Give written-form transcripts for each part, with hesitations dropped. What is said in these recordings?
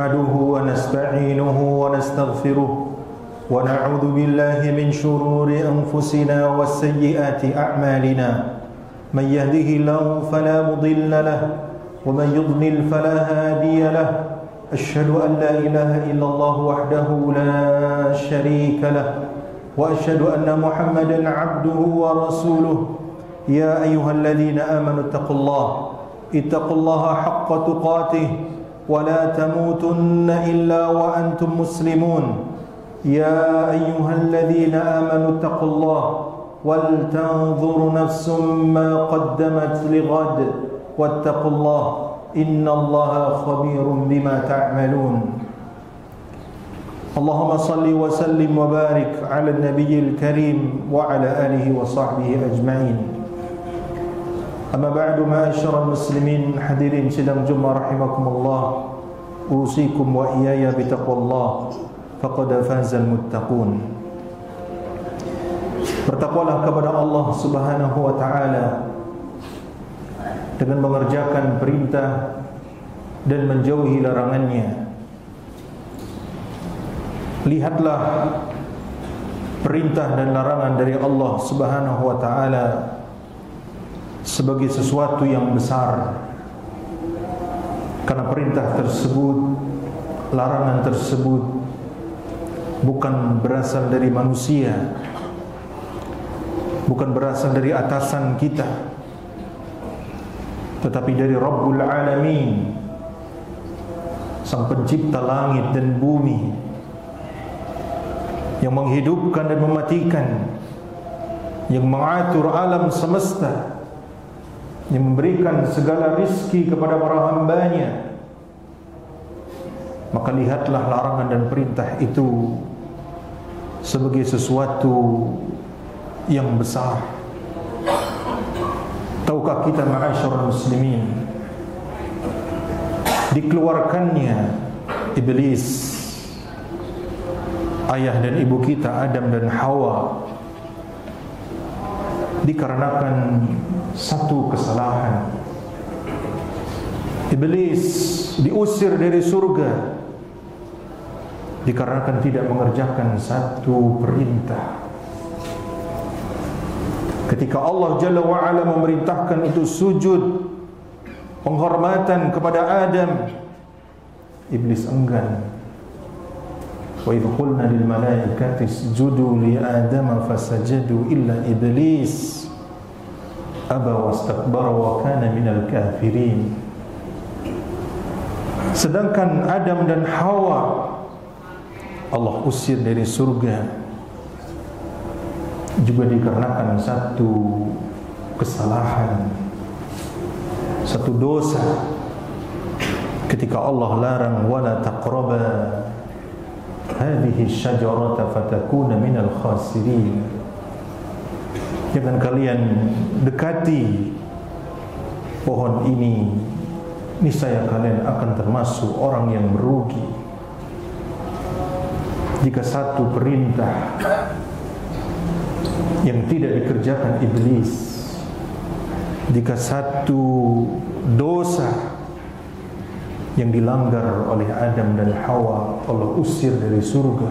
نحمده ونستعينه ونستغفره ونعوذ بالله من شرور أنفسنا وسيئات أعمالنا من يهده الله فلا مضل له ومن يضلل فلا هادي له أشهد أن لا إله إلا الله وحده لا شريك له وأشهد أن محمدا عبده ورسوله يا أيها الذين آمنوا اتقوا الله حق تقاته ولا تموتن إلا وأنتم مسلمون يا أيها الذين آمنوا اتقوا الله ولتنظر نفس ما قدمت لغد واتقوا الله إن الله خبير بما تعملون اللهم صل وسلم وبارك على النبي الكريم وعلى آله وصحبه أجمعين أما بعد معاشر المسلمين hadirin sidang Jumat rahimakumullah usikum wa iyaya bitaqwallah faqad fazal muttaqun. Bertakwalah kepada Allah Subhanahu wa taala dengan mengerjakan perintah dan menjauhi larangannya. Lihatlah perintah dan larangan dari Allah Subhanahu wa taala sebagai sesuatu yang besar, karena perintah tersebut, larangan tersebut bukan berasal dari manusia, bukan berasal dari atasan kita, tetapi dari Rabbul Alamin, Sang Pencipta langit dan bumi, yang menghidupkan dan mematikan, yang mengatur alam semesta, yang memberikan segala rizki kepada para hambanya. Maka lihatlah larangan dan perintah itu sebagai sesuatu yang besar. Tahukah kita ma'asyarul muslimin, dikeluarkannya iblis, ayah dan ibu kita Adam dan Hawa, dikarenakan satu kesalahan. Iblis diusir dari surga dikarenakan tidak mengerjakan satu perintah. Ketika Allah Jalla wa'ala memerintahkan itu sujud penghormatan kepada Adam, iblis enggan. Wa idh qulna lil malaikati isjudu li adama fasajadu illa iblis aba wastakbara wa kana minal kafirin. Sedangkan Adam dan Hawa Allah usir dari surga juga dikarenakan satu kesalahan, satu dosa. Ketika Allah larang wala taqraba hadhihi syajarata fatakuna minal khasirin, jangan kalian dekati pohon ini, niscaya kalian akan termasuk orang yang merugi. Jika satu perintah yang tidak dikerjakan iblis, jika satu dosa yang dilanggar oleh Adam dan Hawa Allah usir dari surga,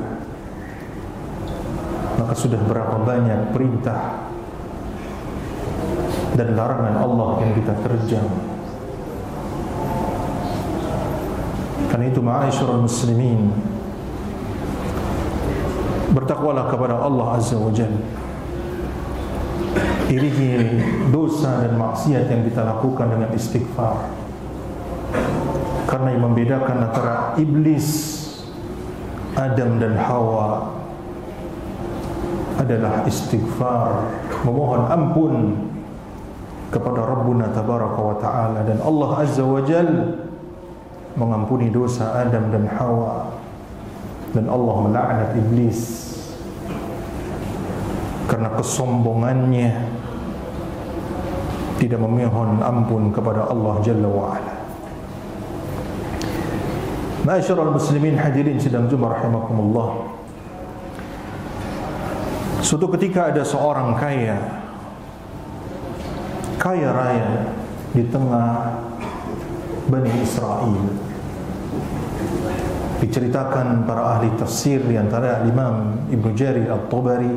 maka sudah berapa banyak perintah dan larangan Allah yang kita terjang. Karena itu ma'asyiral muslimin, bertakwalah kepada Allah Azza wa Jalla. Iringi dosa dan maksiat yang kita lakukan dengan istighfar. Karena yang membedakan antara iblis, Adam dan Hawa adalah istighfar, memohon ampun kepada Rabbuna Tabaraka wa Ta'ala, dan Allah Azza wa Jalla mengampuni dosa Adam dan Hawa, dan Allah melaknat iblis karena kesombongannya tidak memohon ampun kepada Allah Jalla wa Ala. Ma'asyiral muslimin hadirin sidang Jumat rahimakumullah. Suatu ketika ada seorang kaya raya di tengah Bani Israel. Diceritakan para ahli tafsir, di antara Imam Ibnu Jarir At-Tabari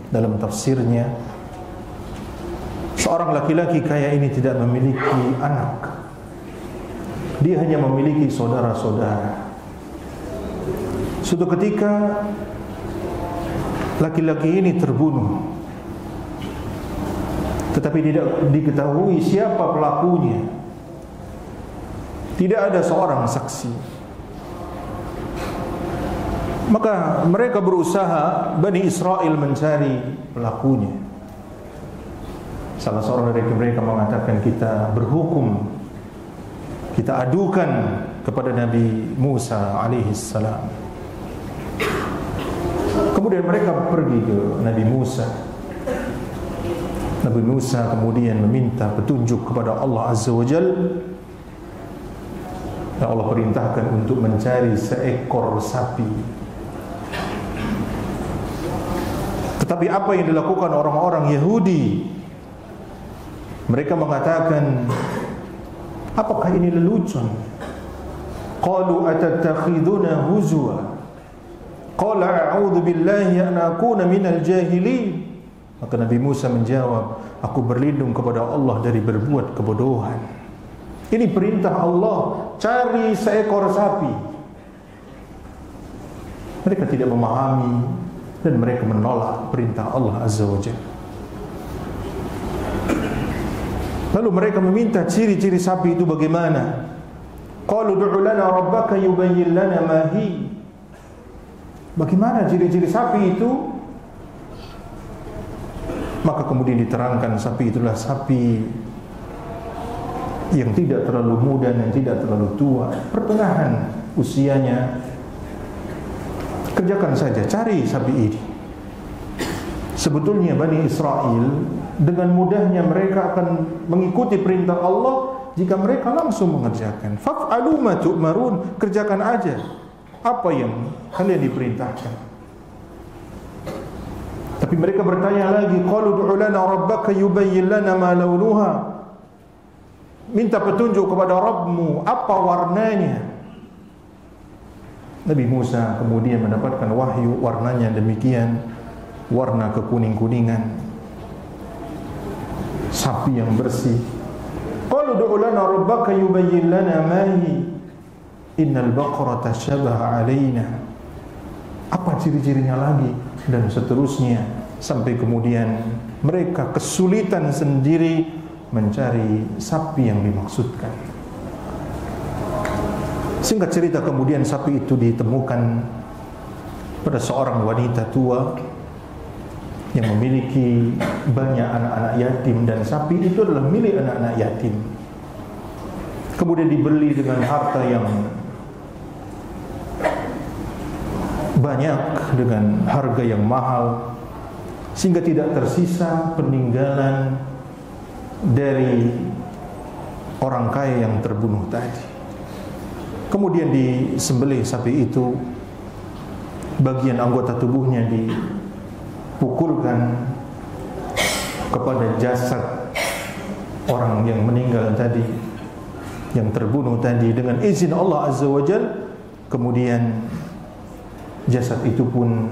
dalam tafsirnya, seorang laki-laki kaya ini tidak memiliki anak. Dia hanya memiliki saudara-saudara. Suatu ketika laki-laki ini terbunuh, tetapi tidak diketahui siapa pelakunya. Tidak ada seorang saksi. Maka mereka berusaha, Bani Israel, mencari pelakunya. Salah seorang dari mereka mengatakan, kita berhukum, kita adukan kepada Nabi Musa alaihissalam. Kemudian mereka pergi ke Nabi Musa. Nabi Musa kemudian meminta petunjuk kepada Allah Azza wa Jalla. Dan Allah perintahkan untuk mencari seekor sapi. Tetapi apa yang dilakukan orang-orang Yahudi? Mereka mengatakan, apakah ini lelucon? Qalu atattakhiduna huzwa. Qala a'udzu billahi an akuna minal jahilin. Maka Nabi Musa menjawab, aku berlindung kepada Allah dari berbuat kebodohan. Ini perintah Allah, cari seekor sapi. Mereka tidak memahami dan mereka menolak perintah Allah Azza wa Jalla. Lalu mereka meminta ciri-ciri sapi itu bagaimana? Qalu du'u lana rabbaka yubayyin lana ma hi. Bagaimana ciri-ciri sapi itu? Maka kemudian diterangkan sapi itulah sapi yang tidak terlalu muda dan tidak terlalu tua, pertengahan usianya. Kerjakan saja, cari sapi ini. Sebetulnya Bani Israel dengan mudahnya mereka akan mengikuti perintah Allah jika mereka langsung mengerjakan. Faf'alu ma tu'marun, kerjakan aja apa yang kalian diperintahkan. Tapi mereka bertanya lagi, qalu du'u lana rabbaka yubayyin lana ma launuha. Minta petunjuk kepada Rabbmu, apa warnanya? Nabi Musa kemudian mendapatkan wahyu, warnanya demikian, warna kekuning-kuningan, sapi yang bersih. Qalu du'u lana rabbaka yubayyin lana ma hi innal baqara tashabaha alaina. Apa ciri-cirinya lagi? Dan seterusnya, sampai kemudian mereka kesulitan sendiri mencari sapi yang dimaksudkan. Singkat cerita, kemudian sapi itu ditemukan pada seorang wanita tua yang memiliki banyak anak-anak yatim, dan sapi itu adalah milik anak-anak yatim. Kemudian dibeli dengan harta yang banyak, dengan harga yang mahal, sehingga tidak tersisa peninggalan dari orang kaya yang terbunuh tadi. Kemudian disembelih sapi itu, bagian anggota tubuhnya dipukulkan kepada jasad orang yang meninggal tadi, yang terbunuh tadi, dengan izin Allah Azza wa Jalla. Kemudian jasad itu pun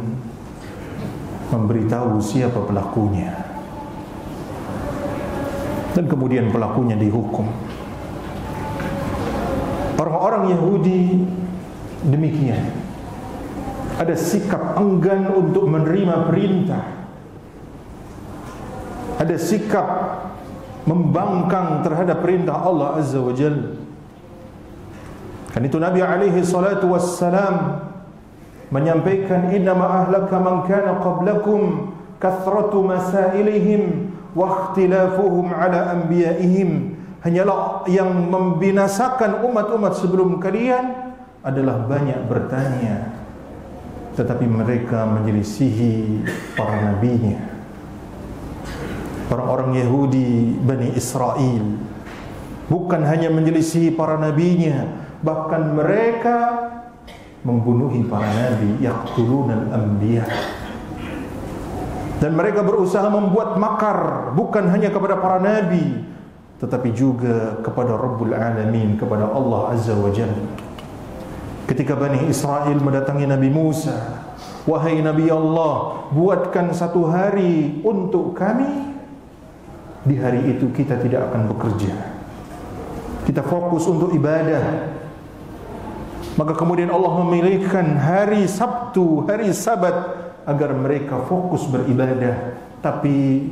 memberitahu siapa pelakunya, dan kemudian pelakunya dihukum. Orang-orang Yahudi demikian, ada sikap enggan untuk menerima perintah, ada sikap membangkang terhadap perintah Allah Azza wa Jalla. Kan itu Nabi alaihi salatu wassalam menyampaikan, innama ahlaka man kana qablakum kathratu masailihim wa ikhtilafuhum ala anbiya'ihim. Hanyalah yang membinasakan umat-umat sebelum kalian adalah banyak bertanya, tetapi mereka menyelisihi para nabinya. Orang-orang Yahudi Bani Israel bukan hanya menyelisihi para nabinya, bahkan mereka membunuhi para nabi, yaqtulunal anbiya. Dan mereka berusaha membuat makar bukan hanya kepada para nabi, tetapi juga kepada Rabbul Alamin, kepada Allah Azza wa Jalla. Ketika Bani Israel mendatangi Nabi Musa, wahai Nabi Allah, buatkan satu hari untuk kami. Di hari itu kita tidak akan bekerja, kita fokus untuk ibadah. Maka kemudian Allah memilihkan hari Sabtu, hari Sabat, agar mereka fokus beribadah. Tapi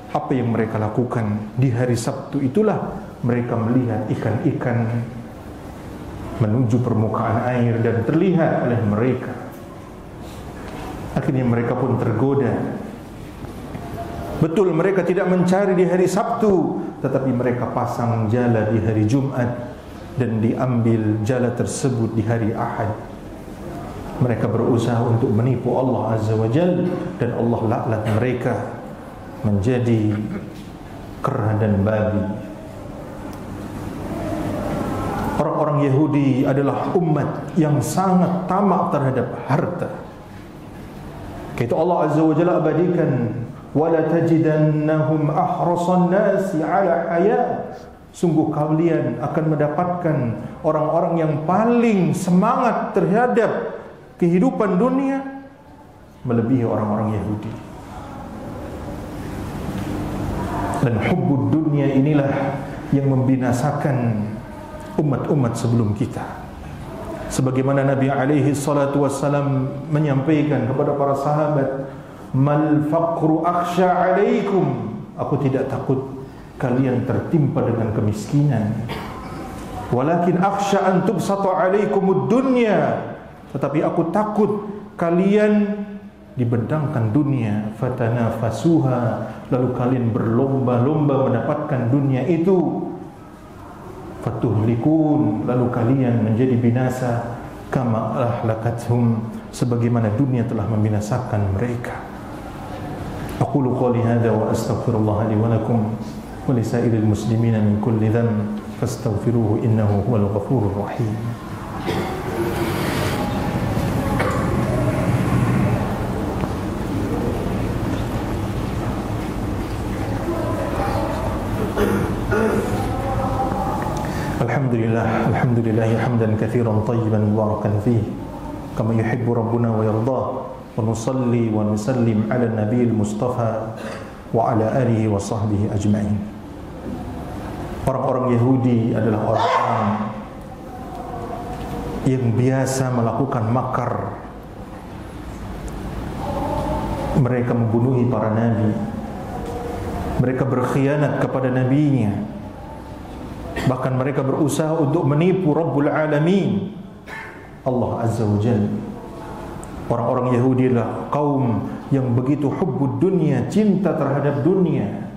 apa yang mereka lakukan di hari Sabtu itulah mereka melihat ikan-ikan menuju permukaan air dan terlihat oleh mereka. Akhirnya mereka pun tergoda. Betul, mereka tidak mencari di hari Sabtu, tetapi mereka pasang jala di hari Jumat dan diambil jala tersebut di hari Ahad. Mereka berusaha untuk menipu Allah Azza wa Jalla, dan Allah laknat mereka menjadi kera dan babi. Orang-orang Yahudi adalah umat yang sangat tamak terhadap harta. Kata Allah Azza wa Jalla abadikan, wala tajidannahum ahrasan nasi ala hayat. Sungguh kalian akan mendapatkan orang-orang yang paling semangat terhadap kehidupan dunia melebihi orang-orang Yahudi. Dan hubbud dunia inilah yang membinasakan umat-umat sebelum kita. Sebagaimana Nabi alaihi salatu wassalam menyampaikan kepada para sahabat, mal faqru akhsha alaikum, aku tidak takut kalian tertimpa dengan kemiskinan, walakin akhsha an tubsata alaikumud dunya, tetapi aku takut kalian dibentangkan dunia, fatanafasuha, lalu kalian berlomba-lomba mendapatkan dunia itu, fatuhlikun, lalu kalian menjadi binasa, kama ahlakathum, sebagaimana dunia telah membinasakan mereka. Aqulu qouli hadza wa astaghfirullah li wa lakum wa li sa'iril muslimina min kulli dhanb fastaghfiruhu innahu huwal ghafurur rahim. Alhamdulillah hamdan katsiran tayyiban mubarakan fihi kama yuhibbu rabbuna wa yardah, wa nusalli wa nusallim ala nabiyil mustafa wa ala alihi wa sahbihi ajma'in. Orang-orang Yahudi adalah orang-orang yang biasa melakukan makar. Mereka membunuhi para nabi, mereka berkhianat kepada nabinya, bahkan mereka berusaha untuk menipu Rabbul Alamin, Allah Azza wa Jalla. Orang-orang Yahudi adalah kaum yang begitu hubbud dunia, cinta terhadap dunia.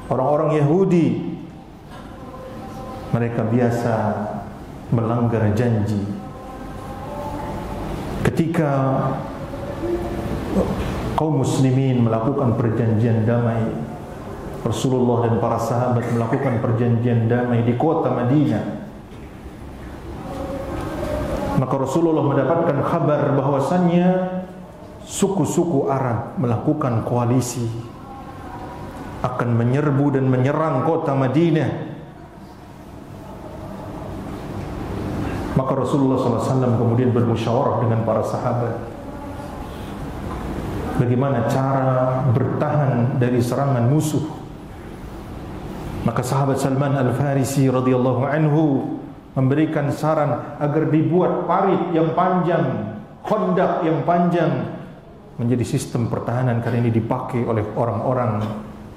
Orang-orang Yahudi, mereka biasa melanggar janji. Ketika kaum muslimin melakukan perjanjian damai, Rasulullah dan para sahabat melakukan perjanjian damai di kota Madinah, maka Rasulullah mendapatkan kabar bahwasannya suku-suku Arab melakukan koalisi akan menyerbu dan menyerang kota Madinah. Maka Rasulullah SAW kemudian bermusyawarah dengan para sahabat, bagaimana cara bertahan dari serangan musuh. Maka sahabat Salman Al-Farisi radhiyallahu anhu memberikan saran agar dibuat parit yang panjang, khandaq yang panjang, menjadi sistem pertahanan karena ini dipakai oleh orang-orang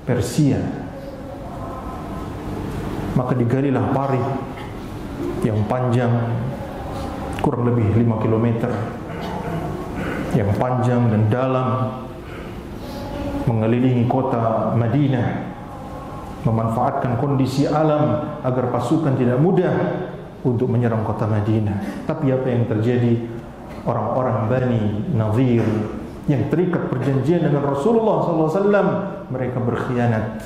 Persia. Maka digalilah parit yang panjang kurang lebih 5 km, yang panjang dan dalam, mengelilingi kota Madinah, memanfaatkan kondisi alam agar pasukan tidak mudah untuk menyerang kota Madinah. Tapi apa yang terjadi? Orang-orang Bani Nadhir yang terikat perjanjian dengan Rasulullah SAW, mereka berkhianat.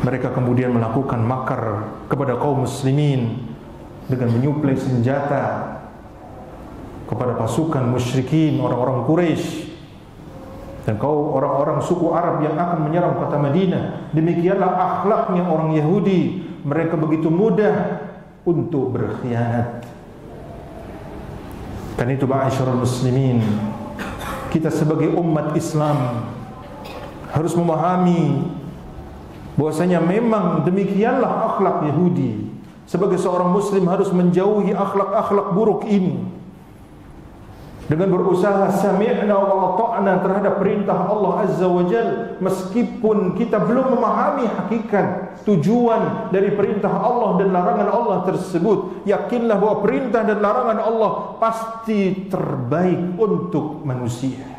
Mereka kemudian melakukan makar kepada kaum muslimin dengan menyuplai senjata kepada pasukan musyrikin, orang-orang Quraisy dan kau orang-orang suku Arab yang akan menyerang kota Madinah. Demikianlah akhlaknya orang Yahudi. Mereka begitu mudah untuk berkhianat. Karena itu ma'asyiral muslimin, kita sebagai umat Islam harus memahami bahwasanya memang demikianlah akhlak Yahudi. Sebagai seorang muslim harus menjauhi akhlak-akhlak buruk ini dengan berusaha sami'na wa ata'na terhadap perintah Allah Azza wa Jal, meskipun kita belum memahami hakikat tujuan dari perintah Allah dan larangan Allah tersebut. Yakinlah bahwa perintah dan larangan Allah pasti terbaik untuk manusia.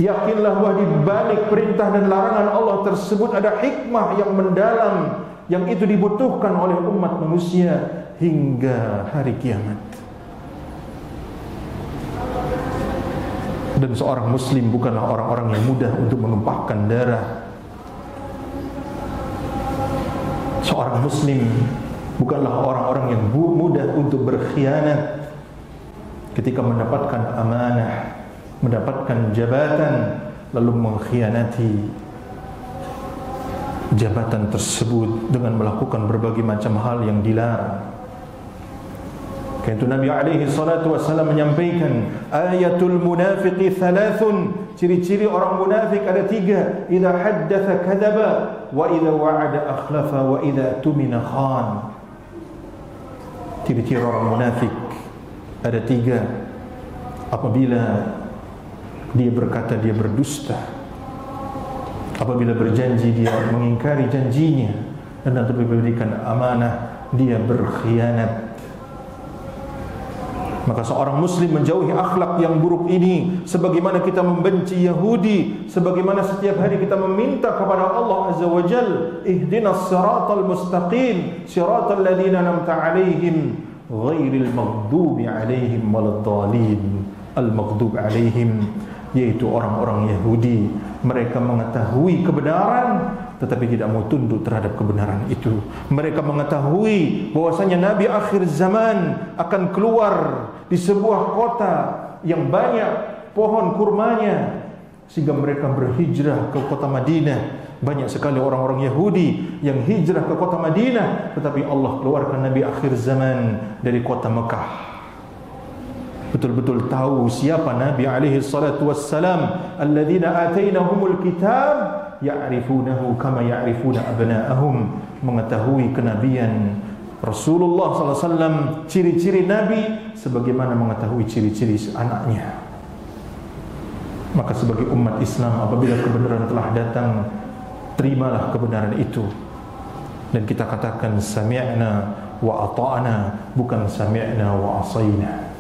Yakinlah bahwa di balik perintah dan larangan Allah tersebut ada hikmah yang mendalam, yang itu dibutuhkan oleh umat manusia hingga hari kiamat. Dan seorang muslim bukanlah orang-orang yang mudah untuk menumpahkan darah. Seorang muslim bukanlah orang-orang yang mudah untuk berkhianat ketika mendapatkan amanah, mendapatkan jabatan, lalu mengkhianati jabatan tersebut dengan melakukan berbagai macam hal yang dilarang. Karena itu Nabi alaihi salatu wassalam menyampaikan, ayatul munafiqi thalathun, ciri-ciri orang munafik ada 3. Idza haddatsa kadzaba, wa idza wa'ada akhlafa, wa idza tumina khan. Ciri-ciri orang munafik ada 3. Apabila dia berkata, dia berdusta. Apabila berjanji, dia mengingkari janjinya. Dan apabila diberikan amanah, dia berkhianat. Maka seorang muslim menjauhi akhlak yang buruk ini, sebagaimana kita membenci Yahudi, sebagaimana setiap hari kita meminta kepada Allah Azza wa Jal, ihdinas siratal mustaqim, siratal ladzina an'amta 'alaihim ghairil maghdubi 'alaihim waladdallin. Al-maghdub 'alaihim, yaitu orang-orang Yahudi. Mereka mengetahui kebenaran tetapi tidak mau tunduk terhadap kebenaran itu. Mereka mengetahui bahwasanya Nabi akhir zaman akan keluar di sebuah kota yang banyak pohon kurmanya, sehingga mereka berhijrah ke kota Madinah. Banyak sekali orang-orang Yahudi yang hijrah ke kota Madinah, tetapi Allah keluarkan Nabi akhir zaman dari kota Mekah. Betul-betul tahu siapa Nabi alaihi salatu wassalam, alladzina atainahumul kitab ya'rifunahu kama ya'rifuna abna'ahum, mengetahui kenabian Rasulullah sallallahu alaihi wasallam, ciri-ciri Nabi sebagaimana mengetahui ciri-ciri anaknya. Maka sebagai umat Islam, apabila kebenaran telah datang, terimalah kebenaran itu, dan kita katakan sami'na wa ata'na, bukan sami'na wa asayna.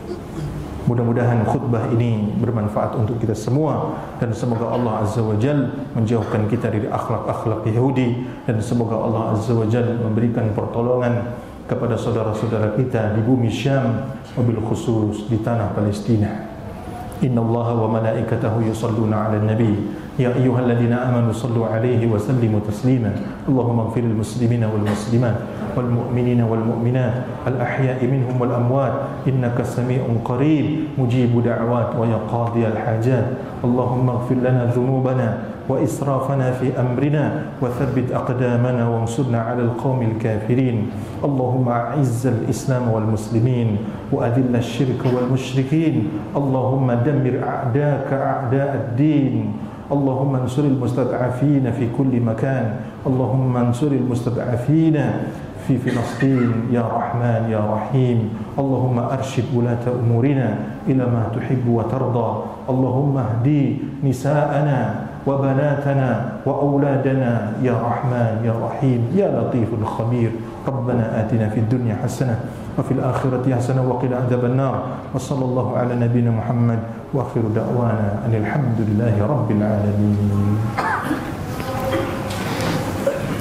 Mudah-mudahan khutbah ini bermanfaat untuk kita semua, dan semoga Allah Azza wa Jal menjauhkan kita dari akhlak-akhlak Yahudi, dan semoga Allah Azza wa Jal memberikan pertolongan kepada saudara-saudara kita di bumi Syam, wabil khusus di tanah Palestina. Inna Allaha wa malaikatahu yusalluna 'alan nabi ya ayyuhalladzina amanu sallu 'alaihi wa sallimu taslima. Allahumma ighfiril muslimina wal muslimat wal mu'minina wal mu'minat al ahya'i minhum wal amwat innaka sami'un qarib mujibu da'wat wa ya qadiyal hajat. Allahumma ighfir lana dhunubana wa israfana fi amrina wa thabbit aqdamana wansurna 'alal qaumil kafirin. Allahumma a'izzal islam wal muslimin wa adhillal syirka wal musyrikin. Allahumma dammir a'daka a'da'ad din. Allahumma ansuril mustad'afina fi kulli makan. Allahumma ansuril mustad'afina في فلسطين يا رحمن يا رحيم. اللهم أرشد ولاة أمورنا إلى ما تحب وترضى. اللهم اهدي نساءنا وبناتنا وأولادنا يا رحمن يا رحيم يا لطيف خبير. ربنا آتنا في الدنيا حسنة وفي الآخرة حسنة وقنا عذاب النار. وصلى الله على نبينا محمد وآخر دعوانا أن الحمد لله رب العالمين.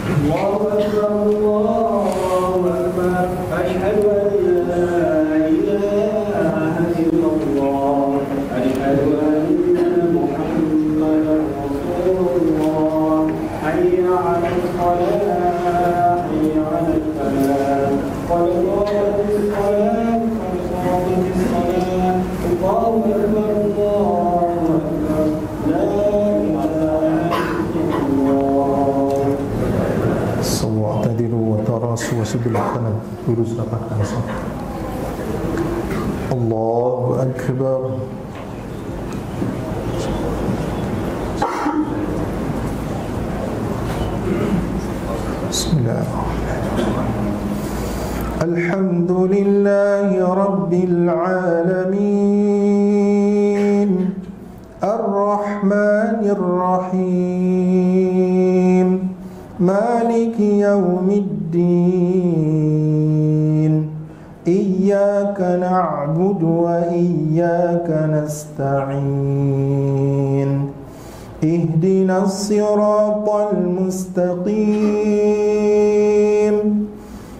الله أكبر الله أكبر أشهد أن لا إله إلا الله أشهد أن محمدا رسول الله. حي على الصلاة حي على الفلاح قد قامت الصلاة قد قامت الصلاة. الله أكبر الله أكبر لا إله إلا الله. واعتدلوا وتراصوا sebelah kanan, lurus rapatkan saf. Allahu Akbar. Bismillahirrahmanirrahim. Alhamdulillahi Rabbil Alamin, Ar-Rahmanir Rahim, Maliki Yawmiddin, Iyyaka na'budu wa iyyaka nasta'in, Ihdinas siratal mustaqim,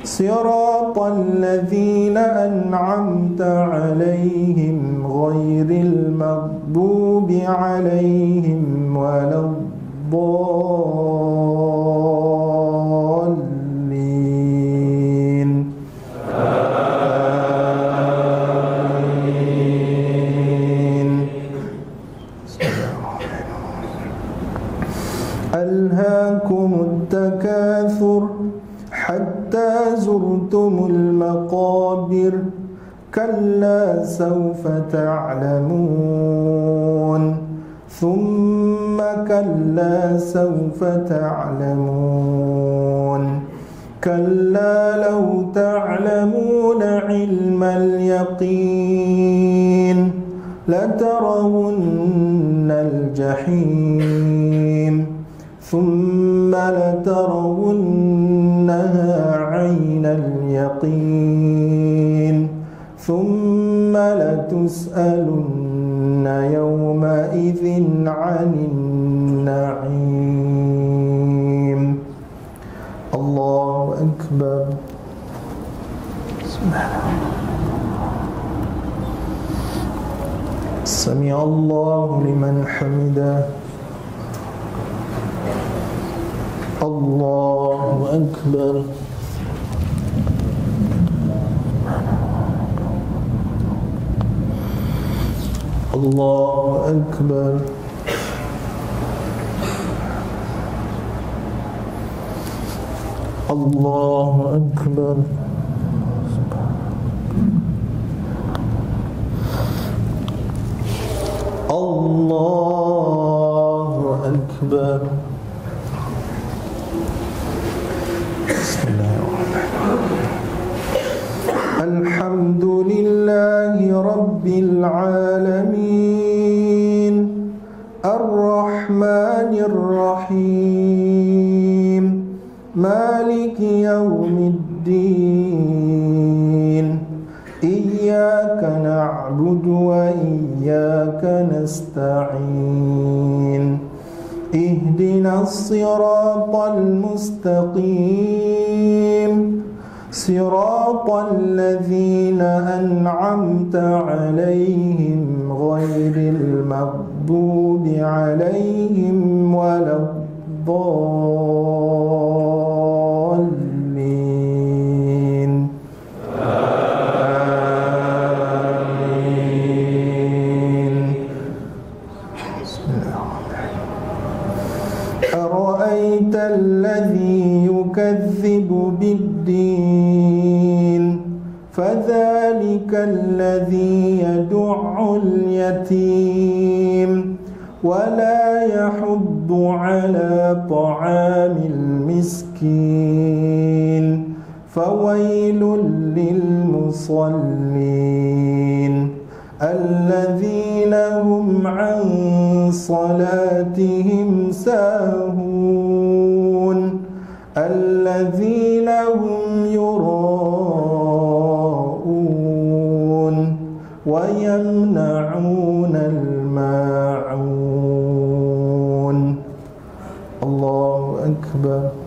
Siratal ladzina an'amta 'alaihim ghairil maghdubi 'alaihim waladdallin. Amin. Alhaakumut takatsur hatta zurtumul maqabir, kalla sawfa ta'lamun, thumma kalla sawfa ta'lamun, kalla law ta'lamuna ilmal yaqin, latarawunnal jahim, thumma latarawunnaha 'ainal yaqin, thumma latus'alunna yawma idzin 'anin na'im. Allahu Akbar. Subhanallah. Sami'allahu liman hamidah. Allahu Akbar. Allahu Akbar. Allahu Akbar. Allahu Akbar. Alhamdulillahi Rabbil Alamin, Ar-Rahmanir Rahim, Maliki Yawmiddin, Iyyaka na'budu wa iyyaka nasta'in, Ihdinas siratal mustaqim, Siratal ladzina an'amta 'alaihim ghairil maghdubi 'alaihim waladdallin. Amin. Ara'aita alladzi yukadzibu bid-din, fadzalika alladzi yad'ul yatim wa la yahuddu 'ala ta'amil miskin, fawailul lil musallin alladzina hum 'an salatihim sahun, alladzina hum yura'un wa yamna'unal ma'un. Allahu Akbar.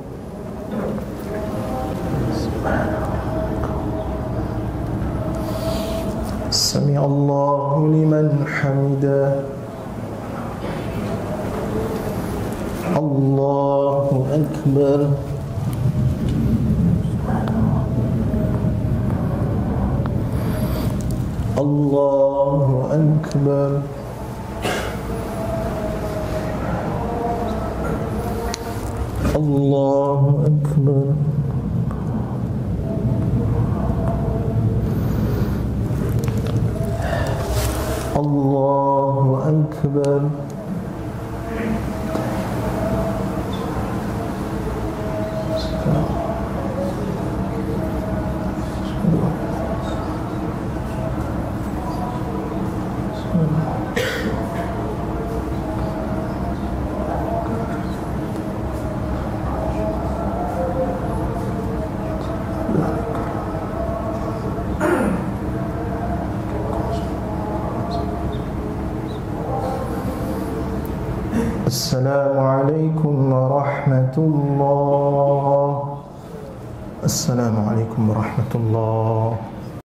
Sami'allahu liman hamidah. Allahu Akbar. Allahu Akbar. Allahu Akbar. Allahu Akbar. Assalamualaikum warahmatullahi wabarakatuh. Assalamualaikum warahmatullahi